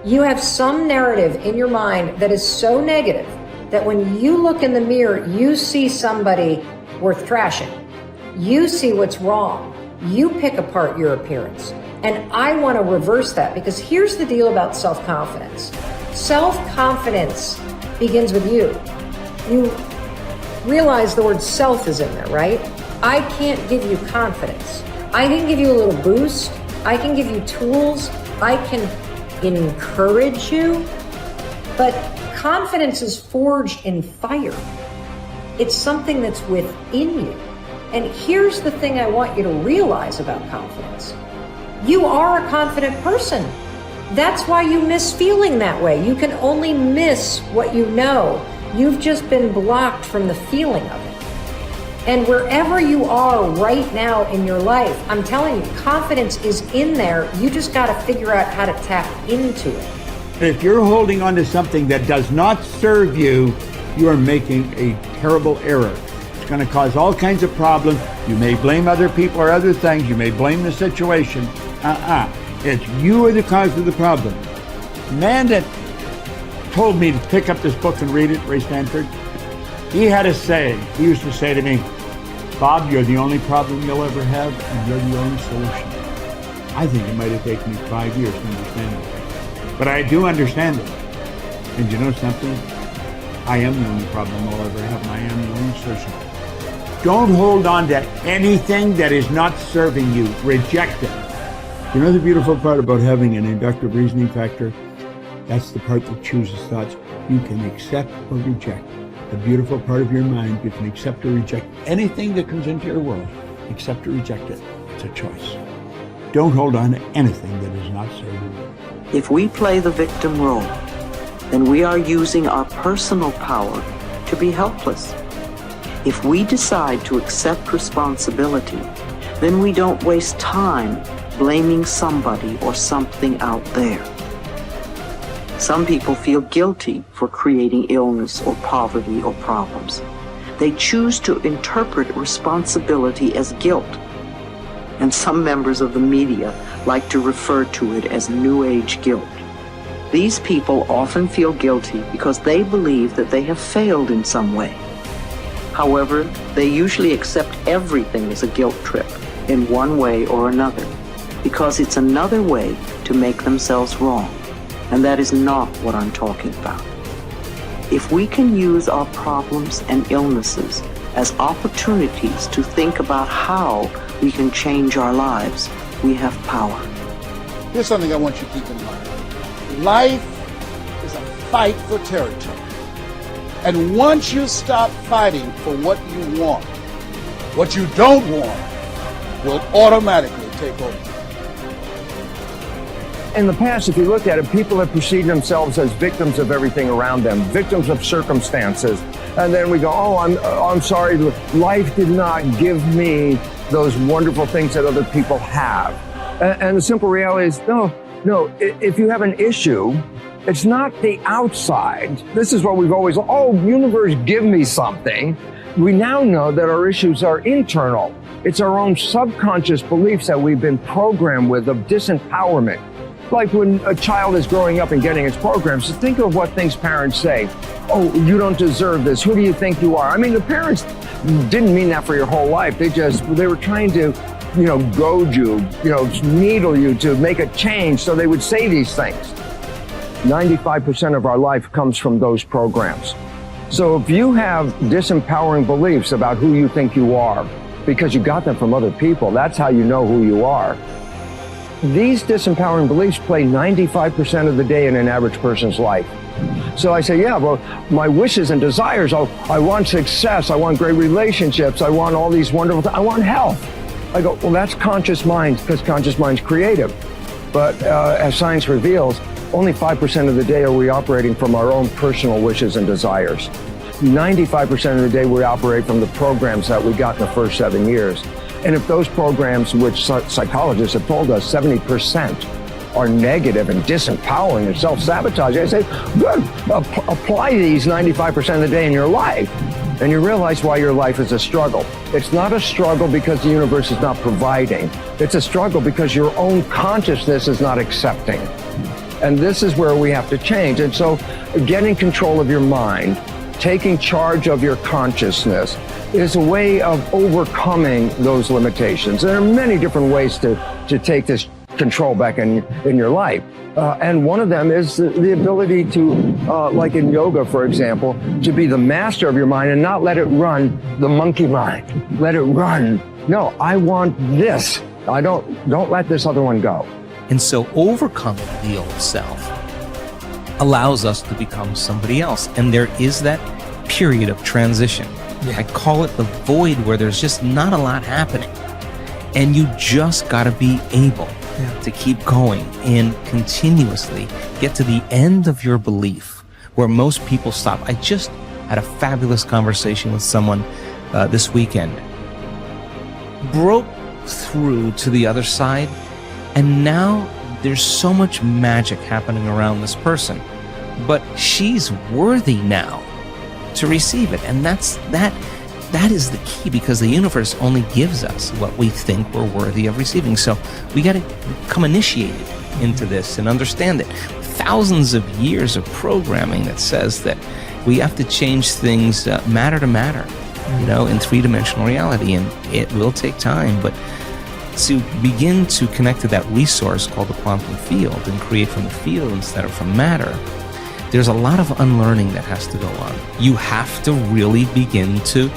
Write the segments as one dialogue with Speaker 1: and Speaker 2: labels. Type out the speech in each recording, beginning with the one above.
Speaker 1: You have some narrative in your mind that is so negative that when you look in the mirror, you see somebody worth trashing. You see what's wrong. You pick apart your appearance. And I want to reverse that, because here's the deal about self-confidence. Self-confidence begins with you. You realize the word self is in there, right? I can't give you confidence. I can give you a little boost. I can give you tools. I can encourage you. But confidence is forged in fire. It's something that's within you. And here's the thing I want you to realize about confidence. You are a confident person. That's why you miss feeling that way. You can only miss what you know. You've just been blocked from the feeling of it. And wherever you are right now in your life, I'm telling you, confidence is in there. You just got to figure out how to tap into it.
Speaker 2: If you're holding on to something that does not serve you, you are making a terrible error. It's going to cause all kinds of problems. You may blame other people or other things. You may blame the situation. It's you are the cause of the problem. The man that told me to pick up this book and read it, Ray Stanford, he had a saying. He used to say to me, Bob, you're the only problem you'll ever have, and you're the only solution. I think it might have taken me 5 years to understand it. But I do understand it. And you know something? I am the only problem I'll ever have, and I am the only solution. Don't hold on to anything that is not serving you. Reject it. You know the beautiful part about having an inductive reasoning factor? That's the part that chooses thoughts. You can accept or reject. The beautiful part of your mind, you can accept or reject anything that comes into your world. Accept or reject it. It's a choice. Don't hold on to anything that is not serving you.
Speaker 3: If we play the victim role, then we are using our personal power to be helpless. If we decide to accept responsibility, then we don't waste time blaming somebody or something out there. Some people feel guilty for creating illness or poverty or problems. They choose to interpret responsibility as guilt. And some members of the media like to refer to it as New Age guilt. These people often feel guilty because they believe that they have failed in some way. However, they usually accept everything as a guilt trip in one way or another, because it's another way to make themselves wrong. And that is not what I'm talking about. If we can use our problems and illnesses as opportunities to think about how we can change our lives, we have power.
Speaker 4: Here's something I want you to keep in mind. Life is a fight for territory. And once you stop fighting for what you want, what you don't want will automatically take over.
Speaker 5: In the past, if you look at it, people have perceived themselves as victims of everything around them, victims of circumstances. And then we go, I'm sorry, life did not give me those wonderful things that other people have. And the simple reality is, no, if you have an issue, it's not the outside. This is what we've always, universe, give me something. We now know that our issues are internal. It's our own subconscious beliefs that we've been programmed with of disempowerment. Like when a child is growing up and getting its programs, so think of what things parents say. Oh, you don't deserve this. Who do you think you are? I mean, the parents didn't mean that for your whole life. They were trying to, goad you, needle you to make a change. So they would say these things. 95% of our life comes from those programs. So if you have disempowering beliefs about who you think you are, because you got them from other people, that's how you know who you are. These disempowering beliefs play 95% of the day in an average person's life. So I say, my wishes and desires, I want success, I want great relationships, I want all these wonderful things, I want health. I go, that's conscious mind, because conscious mind's creative. But as science reveals, only 5% of the day are we operating from our own personal wishes and desires. 95% of the day we operate from the programs that we got in the first 7 years. And if those programs, which psychologists have told us 70% are negative and disempowering and self-sabotaging, I say, good, apply these 95% of the day in your life, and you realize why your life is a struggle. It's not a struggle because the universe is not providing. It's a struggle because your own consciousness is not accepting. And this is where we have to change. And so getting control of your mind, taking charge of your consciousness is a way of overcoming those limitations. There are many different ways to take this control back in your life. And one of them is the ability to, like in yoga, for example, to be the master of your mind and not let it run the monkey mind. Let it run. No, I want this. Don't let this other one go.
Speaker 6: And so overcoming the old self allows us to become somebody else. And there is that period of transition. Yeah. I call it the void, where there's just not a lot happening. And you just got to be able to keep going and continuously get to the end of your belief, where most people stop. I just had a fabulous conversation with someone this weekend. Broke through to the other side, and now there's so much magic happening around this person, but she's worthy now to receive it. And that is the key, because the universe only gives us what we think we're worthy of receiving. So we got to become initiated into this and understand it. Thousands of years of programming that says that we have to change things matter to matter, in three-dimensional reality, and it will take time. But to begin to connect to that resource called the quantum field and create from the field instead of from matter, there's a lot of unlearning that has to go on. You have to really begin to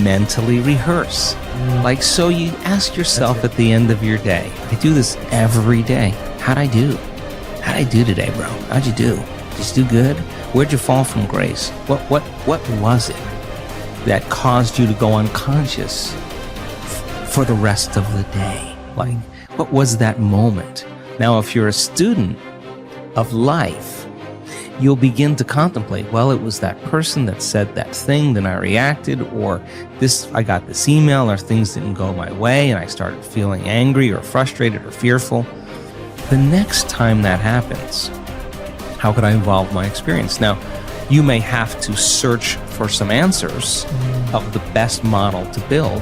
Speaker 6: mentally rehearse. Like, so you ask yourself at the end of your day, I do this every day. How'd I do? How'd I do today, bro? How'd you do? Did you do good? Where'd you fall from grace? What was it that caused you to go unconscious for the rest of the day? Like, what was that moment? Now, if you're a student of life, you'll begin to contemplate, well, it was that person that said that thing, then I reacted, or I got this email, or things didn't go my way, and I started feeling angry or frustrated or fearful. The next time that happens, how could I evolve my experience? Now, you may have to search for some answers of the best model to build,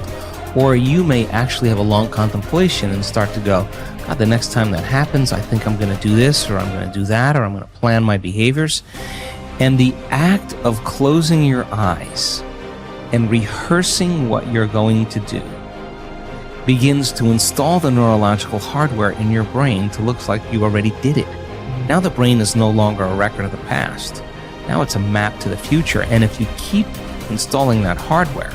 Speaker 6: or you may actually have a long contemplation and start to go, God, the next time that happens, I think I'm going to do this, or I'm going to do that, or I'm going to plan my behaviors. And the act of closing your eyes and rehearsing what you're going to do begins to install the neurological hardware in your brain to look like you already did it. Now the brain is no longer a record of the past. Now it's a map to the future. And if you keep installing that hardware,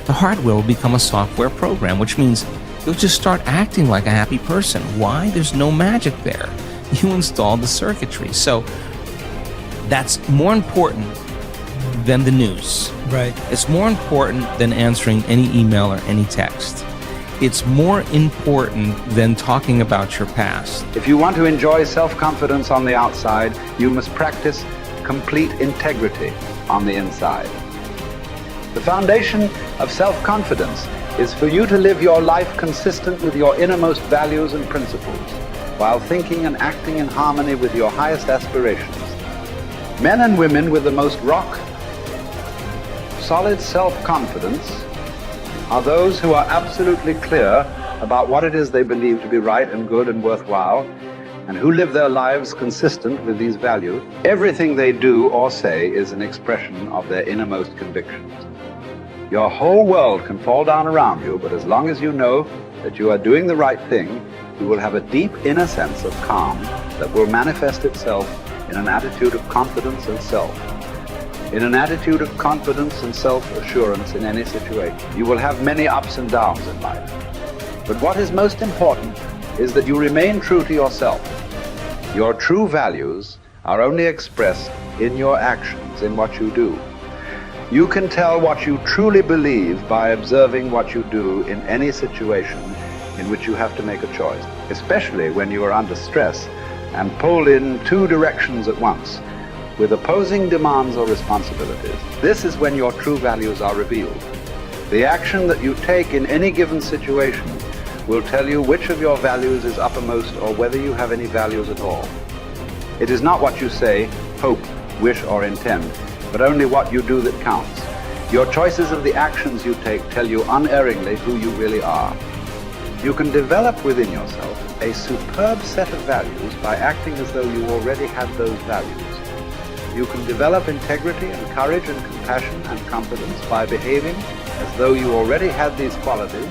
Speaker 6: the hardware will become a software program, which means you'll just start acting like a happy person. Why? There's no magic there. You installed the circuitry. So that's more important than the news.
Speaker 7: Right.
Speaker 6: It's more important than answering any email or any text. It's more important than talking about your past.
Speaker 8: If you want to enjoy self-confidence on the outside, you must practice complete integrity on the inside. The foundation of self-confidence is for you to live your life consistent with your innermost values and principles, while thinking and acting in harmony with your highest aspirations. Men and women with the most solid self-confidence are those who are absolutely clear about what it is they believe to be right and good and worthwhile, and who live their lives consistent with these values. Everything they do or say is an expression of their innermost convictions. Your whole world can fall down around you, but as long as you know that you are doing the right thing, you will have a deep inner sense of calm that will manifest itself in an attitude of confidence and self-assurance in any situation. You will have many ups and downs in life, but what is most important is that you remain true to yourself. Your true values are only expressed in your actions, in what you do. You can tell what you truly believe by observing what you do in any situation in which you have to make a choice, especially when you are under stress and pulled in two directions at once, with opposing demands or responsibilities. This is when your true values are revealed. The action that you take in any given situation will tell you which of your values is uppermost or whether you have any values at all. It is not what you say, hope, wish, or intend, but only what you do that counts. Your choices and the actions you take tell you unerringly who you really are. You can develop within yourself a superb set of values by acting as though you already had those values. You can develop integrity and courage and compassion and confidence by behaving as though you already had these qualities.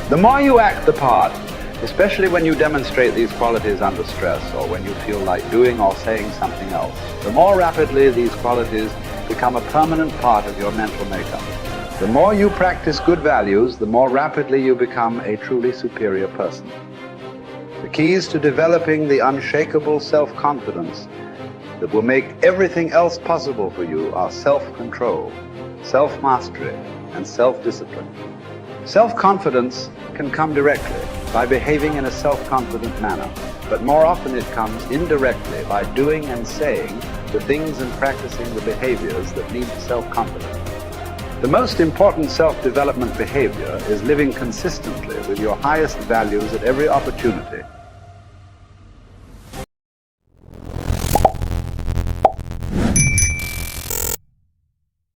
Speaker 8: The more you act the part, especially when you demonstrate these qualities under stress or when you feel like doing or saying something else, the more rapidly these qualities become a permanent part of your mental makeup. The more you practice good values, the more rapidly you become a truly superior person. The keys to developing the unshakable self-confidence that will make everything else possible for you are self-control, self-mastery, and self-discipline. Self-confidence can come directly by behaving in a self-confident manner, but more often it comes indirectly by doing and saying the things and practicing the behaviors that lead to self-confidence. The most important self-development behavior is living consistently with your highest values at every opportunity